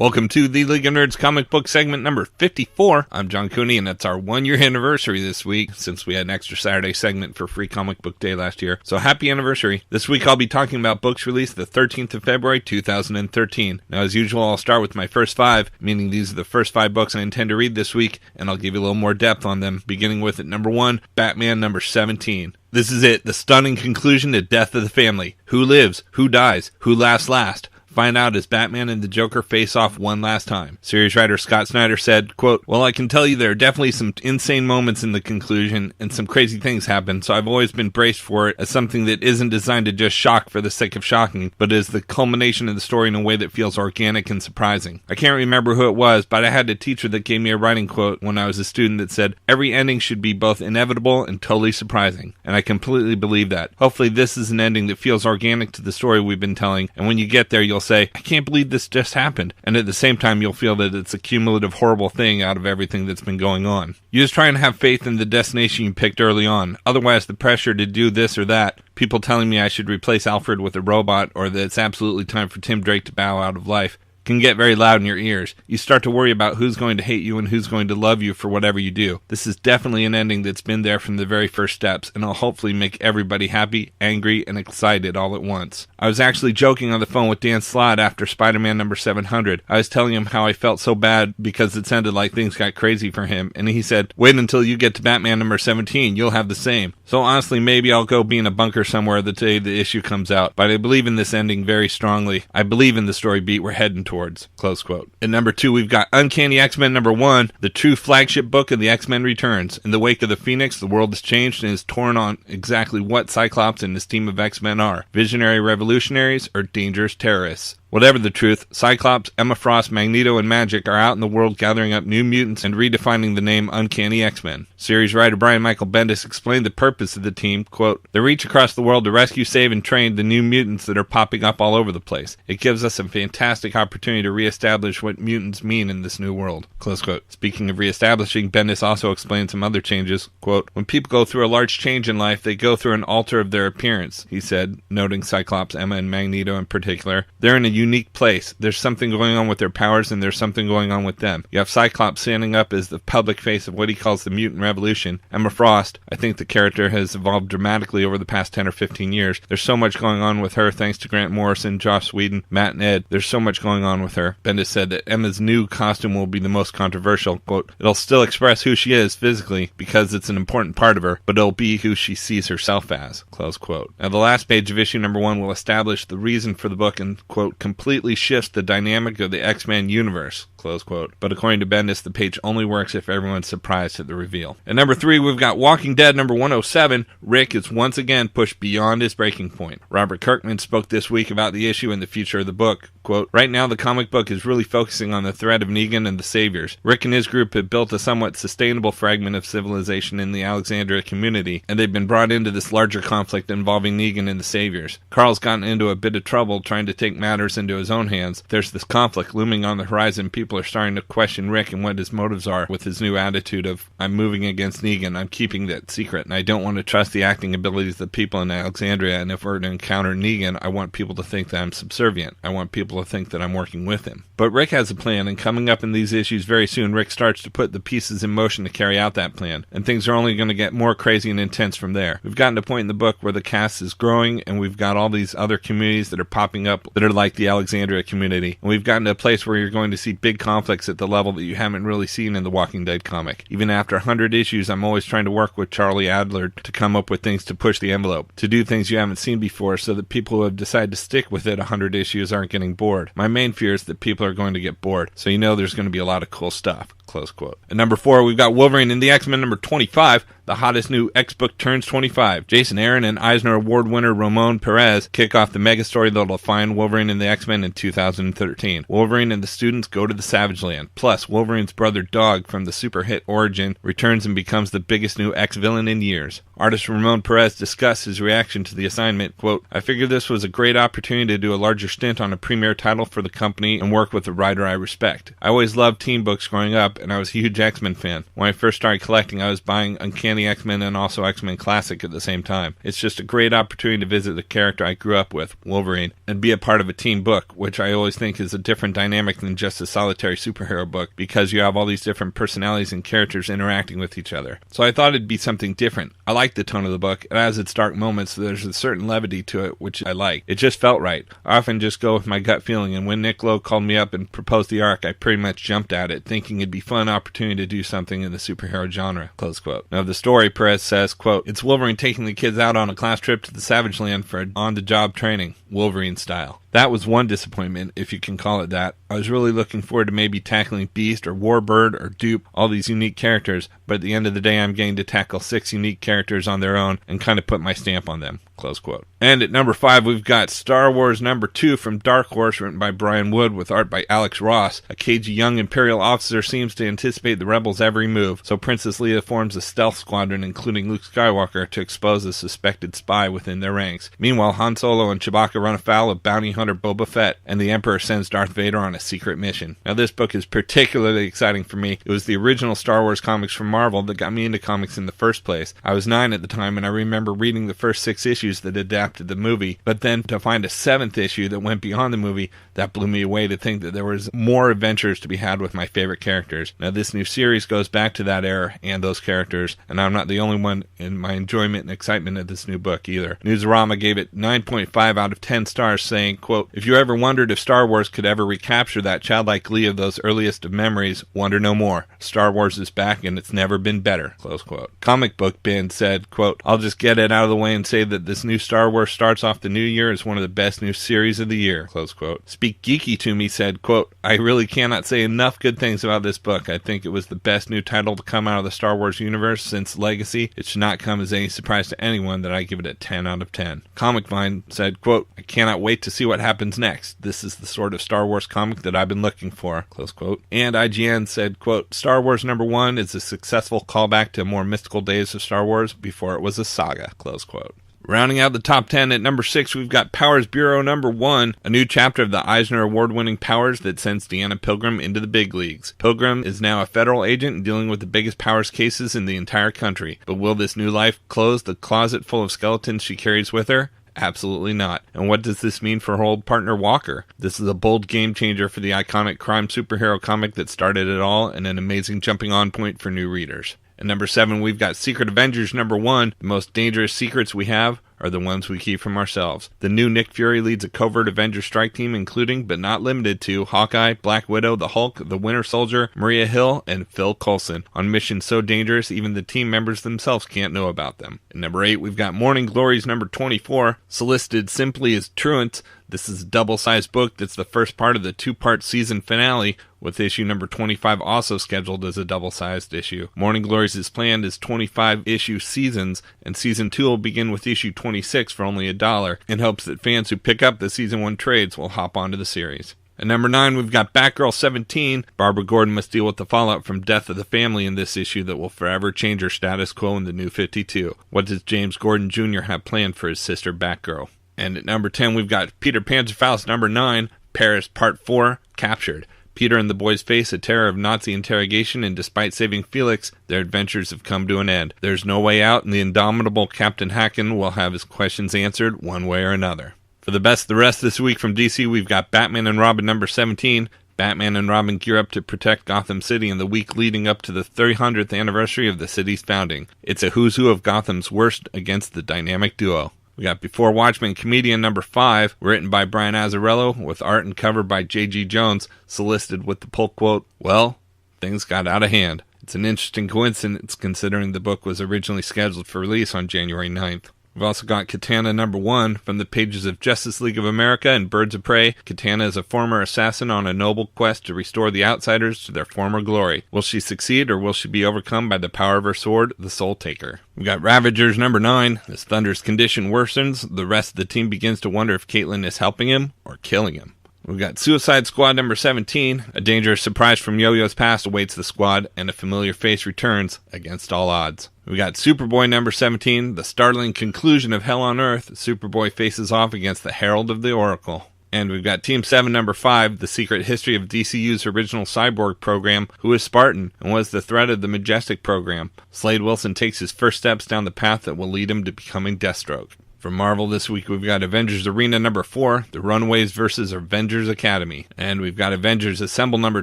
Welcome to the League of Nerds comic book segment number 54. I'm John Cooney, and it's our 1-year anniversary this week, since we had an extra Saturday segment for Free Comic Book Day last year. So happy anniversary. This week I'll be talking about books released the 13th of February, 2013. Now, as usual, I'll start with my first 5, meaning these are the first 5 books I intend to read this week, and I'll give you a little more depth on them, beginning with at number 1, Batman number 17. This is it, the stunning conclusion to Death of the Family. Who lives? Who dies? Who laughs last? Find out as Batman and the Joker face off one last time. Series writer Scott Snyder said, quote, "Well, I can tell you there are definitely some insane moments in the conclusion and some crazy things happen, so I've always been braced for it as something that isn't designed to just shock for the sake of shocking, but is the culmination of the story in a way that feels organic and surprising. I can't remember who it was, but I had a teacher that gave me a writing quote when I was a student that said, every ending should be both inevitable and totally surprising. And I completely believe that. Hopefully this is an ending that feels organic to the story we've been telling, and when you get there, you'll say, I can't believe this just happened. And at the same time, you'll feel that it's a cumulative horrible thing out of everything that's been going on. You just try and have faith in the destination you picked early on. Otherwise, the pressure to do this or that, people telling me I should replace Alfred with a robot, or that it's absolutely time for Tim Drake to bow out of life, can get very loud in your ears. You start to worry about who's going to hate you and who's going to love you for whatever you do. This is definitely an ending that's been there from the very first steps, and it'll hopefully make everybody happy, angry, and excited all at once. I was actually joking on the phone with Dan Slott after Spider-Man number 700. I was telling him how I felt so bad because it sounded like things got crazy for him, and he said, wait until you get to Batman number 17, you'll have the same. So honestly, maybe I'll go be in a bunker somewhere the day the issue comes out, but I believe in this ending very strongly. I believe in the story beat we're heading towards. Close quote. At number 2, we've got Uncanny X-Men number 1, the true flagship book of the X-Men returns. In the wake of the Phoenix, the world has changed and is torn on exactly what Cyclops and his team of X-Men are. Visionary revolutionaries or dangerous terrorists. Whatever the truth, Cyclops, Emma Frost, Magneto, and Magic are out in the world gathering up new mutants and redefining the name Uncanny X-Men. Series writer Brian Michael Bendis explained the purpose of the team, quote, they reach across the world to rescue, save, and train the new mutants that are popping up all over the place. It gives us a fantastic opportunity to reestablish what mutants mean in this new world, close quote. Speaking of reestablishing, Bendis also explained some other changes, quote, when people go through a large change in life, they go through an alter of their appearance, he said, noting Cyclops, Emma, and Magneto in particular. They're in a unique place. There's something going on with their powers, and there's something going on with them. You have Cyclops standing up as the public face of what he calls the mutant revolution. Emma Frost, I think the character has evolved dramatically over the past 10 or 15 years. There's so much going on with her thanks to Grant Morrison, Joss Whedon, Matt and Ed. There's so much going on with her. Bendis said that Emma's new costume will be the most controversial. Quote, it'll still express who she is physically because it's an important part of her, but it'll be who she sees herself as. Close quote. Now the last page of issue number 1 will establish the reason for the book and, quote, completely shifts the dynamic of the X-Men universe, close quote. But according to Bendis, the page only works if everyone's surprised at the reveal. At number 3, we've got Walking Dead number 107. Rick is once again pushed beyond his breaking point. Robert Kirkman spoke this week about the issue and the future of the book. Quote, right now the comic book is really focusing on the threat of Negan and the Saviors. Rick and his group have built a somewhat sustainable fragment of civilization in the Alexandria community, and they've been brought into this larger conflict involving Negan and the Saviors. Carl's gotten into a bit of trouble trying to take matters into his own hands. There's this conflict looming on the horizon. People are starting to question Rick and what his motives are with his new attitude of, I'm moving against Negan, I'm keeping that secret, and I don't want to trust the acting abilities of the people in Alexandria, and if we're to encounter Negan, I want people to think that I'm subservient. I want people to think that I'm working with him. But Rick has a plan, and coming up in these issues very soon, Rick starts to put the pieces in motion to carry out that plan, and things are only going to get more crazy and intense from there. We've gotten to a point in the book where the cast is growing, and we've got all these other communities that are popping up that are like the Alexandria community, and we've gotten to a place where you're going to see big conflicts at the level that you haven't really seen in the Walking Dead comic. Even after 100 issues, I'm always trying to work with Charlie Adler to come up with things to push the envelope, to do things you haven't seen before so that people who have decided to stick with it 100 issues aren't getting bored. My main fear is that people are going to get bored, so you know there's going to be a lot of cool stuff. Close quote. At number 4, we've got Wolverine and the X-Men number 25. The hottest new X-book turns 25. Jason Aaron and Eisner Award winner Ramon Perez kick off the mega story that'll define Wolverine and the X-Men in 2013. Wolverine and the students go to the Savage Land. Plus, Wolverine's brother Dog from the super hit Origin returns and becomes the biggest new X-villain in years. Artist Ramon Perez discussed his reaction to the assignment, quote, I figured this was a great opportunity to do a larger stint on a premier title for the company and work with a writer I respect. I always loved teen books growing up, and I was a huge X-Men fan. When I first started collecting, I was buying Uncanny X-Men and also X-Men Classic at the same time. It's just a great opportunity to visit the character I grew up with, Wolverine, and be a part of a teen book, which I always think is a different dynamic than just a solitary superhero book, because you have all these different personalities and characters interacting with each other. So I thought it'd be something different. I like the tone of the book. It has its dark moments, so there's a certain levity to it, which I like. It just felt right. I often just go with my gut feeling, and when Nick Lowe called me up and proposed the arc, I pretty much jumped at it, thinking it'd be a fun opportunity to do something in the superhero genre, close quote. Now, the story, Perez says, quote, it's Wolverine taking the kids out on a class trip to the Savage Land for on-the-job training, Wolverine style. That was one disappointment, if you can call it that. I was really looking forward to maybe tackling Beast or Warbird or Dupe, all these unique characters, but at the end of the day I'm getting to tackle 6 unique characters on their own and kind of put my stamp on them, close quote. And at number 5, we've got Star Wars number 2 from Dark Horse, written by Brian Wood with art by Alex Ross. A cagey young Imperial officer seems to anticipate the rebels' every move, so Princess Leia forms a stealth squadron, including Luke Skywalker, to expose a suspected spy within their ranks. Meanwhile, Han Solo and Chewbacca run afoul of bounty hunter Boba Fett, and the Emperor sends Darth Vader on a secret mission. Now, this book is particularly exciting for me. It was the original Star Wars comics from Marvel that got me into comics in the first place. I was 9 at the time, and I remember reading the first 6 issues that adapted the movie, but then to find a 7th issue that went beyond the movie, that blew me away to think that there was more adventures to be had with my favorite characters. Now, this new series goes back to that era and those characters, and I'm not the only one in my enjoyment and excitement of this new book either. Newsarama gave it 9.5 out of 10 stars, saying, quote, if you ever wondered if Star Wars could ever recapture that childlike glee of those earliest of memories, wonder no more. Star Wars is back and it's never been better, close quote. Comic Book Bin said, quote, I'll just get it out of the way and say that this new Star Wars starts off the new year as one of the best new series of the year, close quote. Speak Geeky to Me said, quote, I really cannot say enough good things about this book. I think it was the best new title to come out of the Star Wars universe since Legacy. It should not come as any surprise to anyone that I give it a 10 out of 10. Comic Vine said, quote, I cannot wait to see what happens next. This is the sort of Star Wars comic that I've been looking for, close quote. And IGN said, quote, Star Wars number 1 is a successful callback to more mystical days of Star Wars before it was a saga, close quote. Rounding out the top 10 at number 6, we've got Powers Bureau number 1, a new chapter of the Eisner Award-winning Powers that sends Deanna Pilgrim into the big leagues. Pilgrim is now a federal agent dealing with the biggest Powers cases in the entire country. But will this new life close the closet full of skeletons she carries with her? Absolutely not. And what does this mean for her old partner Walker? This is a bold game changer for the iconic crime superhero comic that started it all, and an amazing jumping on point for new readers. At number 7, we've got Secret Avengers number 1. The most dangerous secrets we have are the ones we keep from ourselves. The new Nick Fury leads a covert Avengers strike team, including, but not limited to, Hawkeye, Black Widow, the Hulk, the Winter Soldier, Maria Hill, and Phil Coulson, on missions so dangerous even the team members themselves can't know about them. At number 8, we've got Morning Glories number 24, solicited simply as Truants. This is a double-sized book that's the first part of the 2-part season finale, with issue number 25 also scheduled as a double-sized issue. Morning Glories is planned as 25-issue seasons, and season 2 will begin with issue 26 for only $1, in hopes that fans who pick up the season 1 trades will hop onto the series. At number 9, we've got Batgirl 17. Barbara Gordon must deal with the fallout from Death of the Family in this issue that will forever change her status quo in the New 52. What does James Gordon Jr. have planned for his sister Batgirl? And at number 10, we've got Peter Panzerfaust number 9, Paris Part 4, Captured. Peter and the boys face a terror of Nazi interrogation, and despite saving Felix, their adventures have come to an end. There's no way out, and the indomitable Captain Hacken will have his questions answered one way or another. For the best of the rest this week from DC, we've got Batman and Robin number 17. Batman and Robin gear up to protect Gotham City in the week leading up to the 300th anniversary of the city's founding. It's a who's who of Gotham's worst against the dynamic duo. We got Before Watchmen Comedian number 5, written by Brian Azzarello, with art and cover by J.G. Jones, solicited with the pull quote, well, things got out of hand. It's an interesting coincidence considering the book was originally scheduled for release on January 9th. We've also got Katana number 1 from the pages of Justice League of America and Birds of Prey. Katana is a former assassin on a noble quest to restore the Outsiders to their former glory. Will she succeed, or will she be overcome by the power of her sword, the Soul Taker? We've got Ravagers number 9. As Thunder's condition worsens, the rest of the team begins to wonder if Caitlin is helping him or killing him. We've got Suicide Squad number 17. A dangerous surprise from Yo-Yo's past awaits the squad, and a familiar face returns against all odds. We got Superboy number 17. The startling conclusion of Hell on Earth. Superboy faces off against the Herald of the Oracle. And we've got Team 7 number 5, the secret history of DCU's original Cyborg program, who is Spartan and was the threat of the Majestic program. Slade Wilson takes his first steps down the path that will lead him to becoming Deathstroke. For Marvel this week, we've got Avengers Arena number 4, The Runaways vs. Avengers Academy. And we've got Avengers Assemble number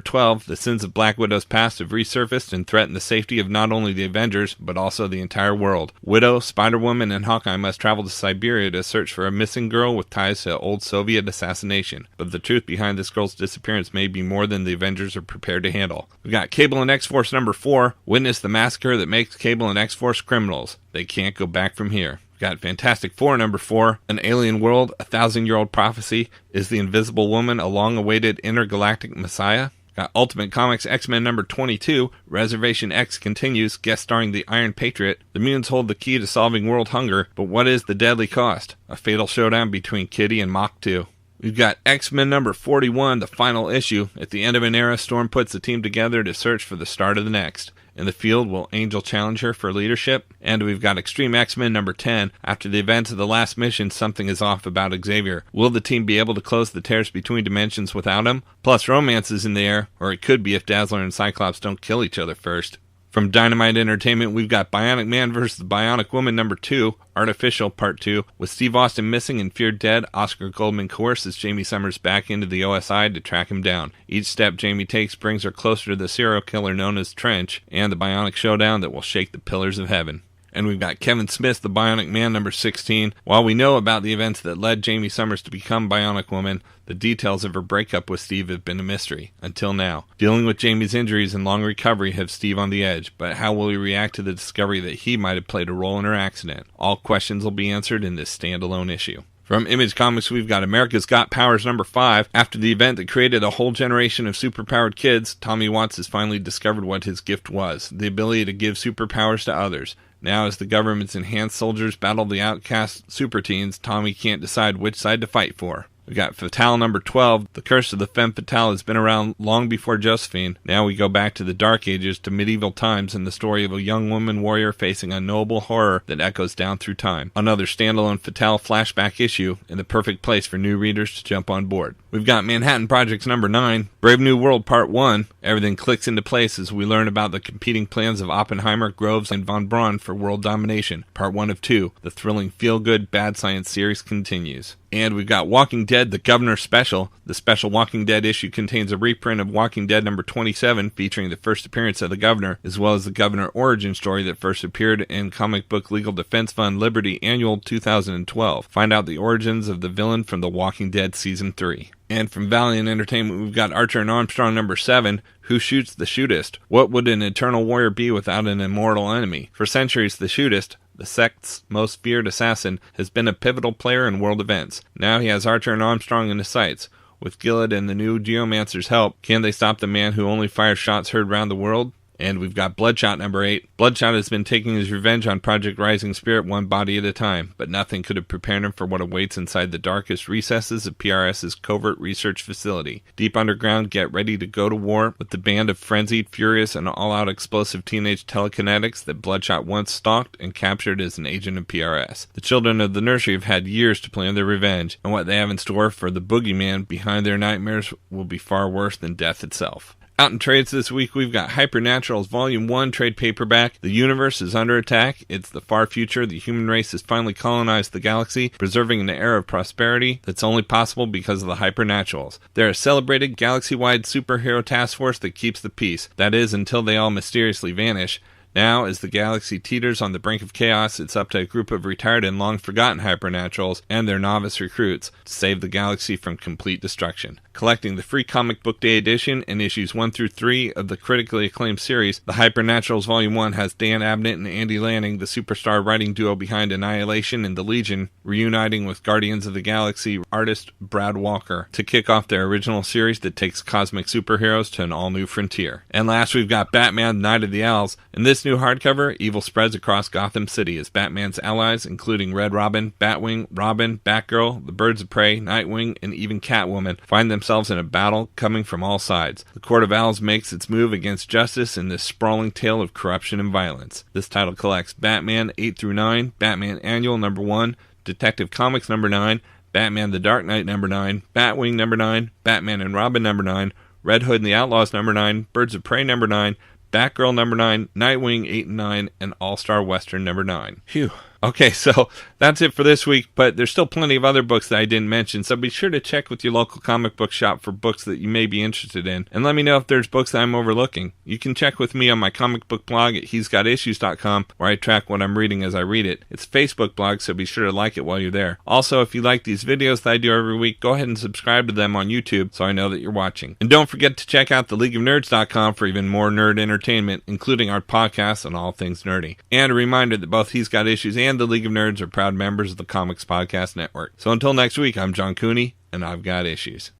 12, The Sins of Black Widow's past have resurfaced and threaten the safety of not only the Avengers, but also the entire world. Widow, Spider-Woman, and Hawkeye must travel to Siberia to search for a missing girl with ties to old Soviet assassination. But the truth behind this girl's disappearance may be more than the Avengers are prepared to handle. We've got Cable and X-Force number 4, Witness the massacre that makes Cable and X-Force criminals. They can't go back from here. Got Fantastic Four number 4, An Alien World, A 1,000-Year-Old Prophecy. Is the Invisible Woman a long-awaited intergalactic messiah? Got Ultimate Comics X-Men number 22, Reservation X continues, guest starring the Iron Patriot. The mutants hold the key to solving world hunger, but what is the deadly cost? A fatal showdown between Kitty and Mach 2. We've got X-Men number 41, the final issue. At the end of an era, Storm puts the team together to search for the start of the next. In the field, will Angel challenge her for leadership? And we've got X-Treme X-Men number 10. After the events of the last mission, something is off about Xavier. Will the team be able to close the tears between dimensions without him? Plus, romance is in the air, or it could be if Dazzler and Cyclops don't kill each other first. From Dynamite Entertainment, we've got Bionic Man vs. Bionic Woman number 2, Artificial Part 2. With Steve Austin missing and feared dead, Oscar Goldman coerces Jamie Summers back into the OSI to track him down. Each step Jamie takes brings her closer to the serial killer known as Trench, and the Bionic showdown that will shake the pillars of heaven. And we've got Kevin Smith, the Bionic Man number 16. While we know about the events that led Jamie Summers to become Bionic Woman, the details of her breakup with Steve have been a mystery, until now. Dealing with Jamie's injuries and long recovery have Steve on the edge, but how will he react to the discovery that he might have played a role in her accident? All questions will be answered in this standalone issue. From Image Comics, we've got America's Got Powers number 5. After the event that created a whole generation of superpowered kids, Tommy Watts has finally discovered what his gift was, the ability to give superpowers to others. Now, as the government's enhanced soldiers battle the outcast super teens, Tommy can't decide which side to fight for. We got Fatale number 12. The curse of the femme fatale has been around long before Josephine. Now we go back to the Dark Ages, to medieval times, and the story of a young woman warrior facing unknowable horror that echoes down through time. Another standalone Fatale flashback issue, and the perfect place for new readers to jump on board. We've got Manhattan Projects number 9, Brave New World Part 1. Everything clicks into place as we learn about the competing plans of Oppenheimer, Groves, and von Braun for world domination. Part 1 of 2. The thrilling feel-good Bad Science series continues. And we've got Walking Dead, The Governor Special. The special Walking Dead issue contains a reprint of Walking Dead number 27, featuring the first appearance of the Governor, as well as the Governor origin story that first appeared in Comic Book Legal Defense Fund Liberty Annual 2012. Find out the origins of the villain from The Walking Dead Season 3. And from Valiant Entertainment, we've got Archer and Armstrong number 7, Who Shoots the Shootist? What would an eternal warrior be without an immortal enemy? For centuries, the Shootist, the sect's most feared assassin, has been a pivotal player in world events. Now he has Archer and Armstrong in his sights. With Gillett and the new Geomancer's help, can they stop the man who only fires shots heard round the world? And we've got Bloodshot number 8. Bloodshot has been taking his revenge on Project Rising Spirit one body at a time, but nothing could have prepared him for what awaits inside the darkest recesses of PRS's covert research facility. Deep underground, get ready to go to war with the band of frenzied, furious, and all-out explosive teenage telekinetics that Bloodshot once stalked and captured as an agent of PRS. The children of the nursery have had years to plan their revenge, and what they have in store for the boogeyman behind their nightmares will be far worse than death itself. Out in trades this week, we've got Hypernaturals Volume 1 trade paperback. The universe is under attack. It's the far future. The human race has finally colonized the galaxy, preserving an era of prosperity that's only possible because of the Hypernaturals. They're a celebrated galaxy-wide superhero task force that keeps the peace. That is, until they all mysteriously vanish. Now, as the galaxy teeters on the brink of chaos, it's up to a group of retired and long-forgotten Hypernaturals and their novice recruits to save the galaxy from complete destruction. Collecting the free Comic Book Day edition and issues 1 through 3 of the critically acclaimed series, the Hypernaturals Volume 1 has Dan Abnett and Andy Lanning, the superstar writing duo behind Annihilation and The Legion, reuniting with Guardians of the Galaxy artist Brad Walker to kick off their original series that takes cosmic superheroes to an all-new frontier. And last, we've got Batman Night of the Owls. In this new hardcover, evil spreads across Gotham City as Batman's allies, including Red Robin, Batwing, Robin, Batgirl, the Birds of Prey, Nightwing, and even Catwoman, find themselves themselves in a battle coming from all sides. The Court of Owls makes its move against justice in this sprawling tale of corruption and violence. This title collects Batman 8-9, Batman Annual number 1, Detective Comics number 9, Batman The Dark Knight number 9, Batwing number 9, Batman and Robin number 9, Red Hood and the Outlaws number 9, Birds of Prey number 9, Batgirl number 9, Nightwing 8 and 9, and All-Star Western number 9. Phew. Okay, so that's it for this week, but there's still plenty of other books that I didn't mention, so be sure to check with your local comic book shop for books that you may be interested in, and let me know if there's books that I'm overlooking. You can check with me on my comic book blog at he'sgotissues.com, where I track what I'm reading as I read it. It's a Facebook blog, so be sure to like it while you're there. Also, if you like these videos that I do every week, go ahead and subscribe to them on YouTube so I know that you're watching. And don't forget to check out theleagueofnerds.com for even more nerd entertainment, including our podcasts on all things nerdy. And a reminder that both He's Got Issues and the League of Nerds are proud members of the Comics Podcast Network. So until next week, I'm John Cooney, and I've got issues.